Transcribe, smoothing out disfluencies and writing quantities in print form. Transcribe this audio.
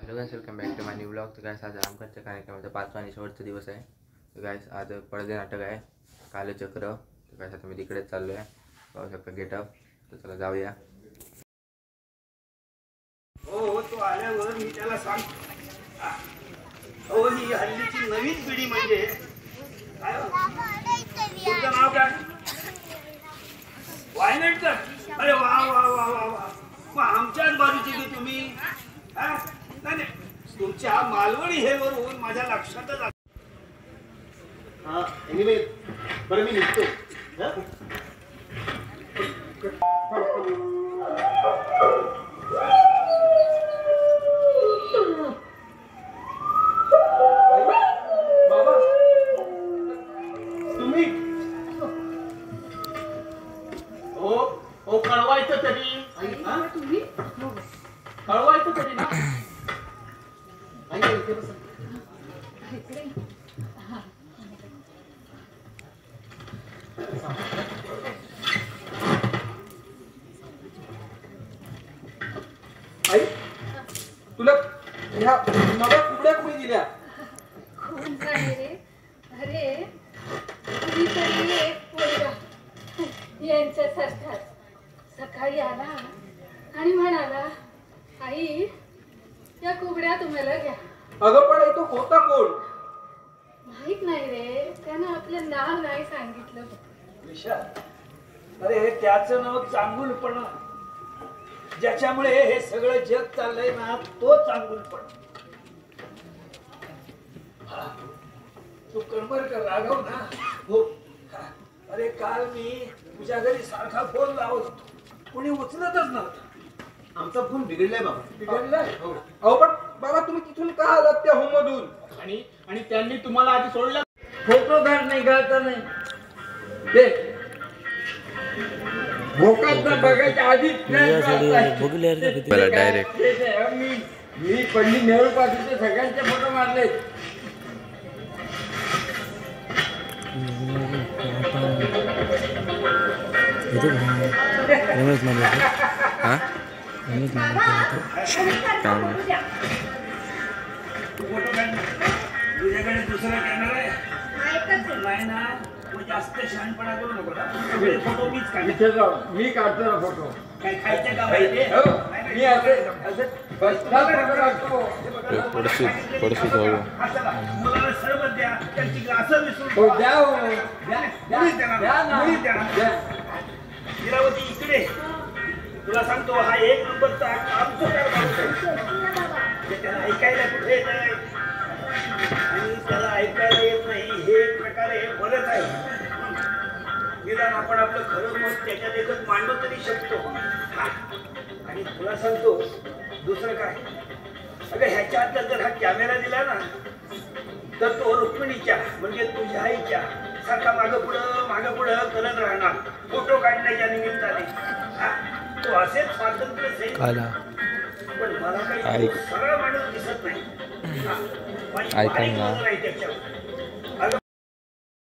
Hello guys, welcome back to my new blog. तर guys आज रामकथाच्या कार्यक्रमाचा 5वा आणि शेवटचा दिवस आहे. तर गाइस आज पडदे नाटक आहे, कालचक्र. तर गाइस आता मी तिकडेच चाललो आहे, पाहू शकता गेटअप. तर चला जाऊया. हो तो आल्यावर मी त्याला सांग. हो ही हल्लीची नवीन पिढी म्हणजे काय तुमचं नाव काय? वायनेटकर. अरे वा वा वा वा वा. मग आमच्याच बाजूचे की तुम्ही? नाही नाही, तुमच्या मालवणी हे वरून माझ्या लक्षातच आलं. एनिवे बरं मी निघतो. बाबा तुम्ही ओ कळवायचं तरी. तुम्ही कळवायचं तरी ना. आई तुला ह्या नव्या कुबड्या कुणी दिल्या? कोण नाही रे. अरे कुणीतरी एक पोरगा यांच्यासारखाच सकाळी आला आणि म्हणाला, आई या कुबड्या तुम्हाला घ्या. अगं पण तो होता कोण? माहित नाही रे, त्यानं आपलं नाव नाही सांगितलं. विशाल, अरे त्याचं नाव चांगुलपण. ज्याच्यामुळे हे सगळं जग चाललंय ना, तो चांगुलपण. तू कणबरकर राघव ना? हो. अरे काल मी तुझ्या घरी सारखा फोन लावत होतो, कोणी उचलतच नव्हतं. आमचा फोन बिघडलाय बाबा. बिघडलाय? अहो पण बाबा तुम्ही तिथून का आलात त्या होम मधून? आणि त्यांनी तुम्हाला आधी सोडलं. फोटो काढ नाही काढता नाही ते भोकात बघायच्या आधीच डायरेक्ट मी पंडित नेहरू पाटीलचे सगळ्यांचे फोटो मारले. तुझ्याकडे दुसरा कॅमेरा आहे? नाही ना, मग जास्त शहाणपणा करू नको. फोटो मीच काढतो. मी काढतो ना फोटो. काय खायचं का माहिती? मी मुलाला सरबत द्या, त्यांची ग्लासं विसरून लीलावती इकडे. तुला सांगतो हा एक नंबरचा कामचोकार माणूस आहे. त्याला ऐकायला कुठे येत नाही आणि त्याला ऐकायला येत नाही हे एक प्रकारे बरंच आहे. निदान आपण आपलं खरं मत त्याच्या देखत मांडू तरी शकतो. आणि तुला सांगतो दुसरं काय, अगं ह्याच्या आतला जर हा कॅमेरा दिला ना, तर तो रुक्मिणीच्या म्हणजे तुझ्या आईच्या सारखा मागं पुढं करत राहणार फोटो काढण्याच्या निमित्ताने. तो असेच स्वातंत्र्य सैनिक. पण मला काही सरळ माणूस दिसत नाही. त्याच्यावर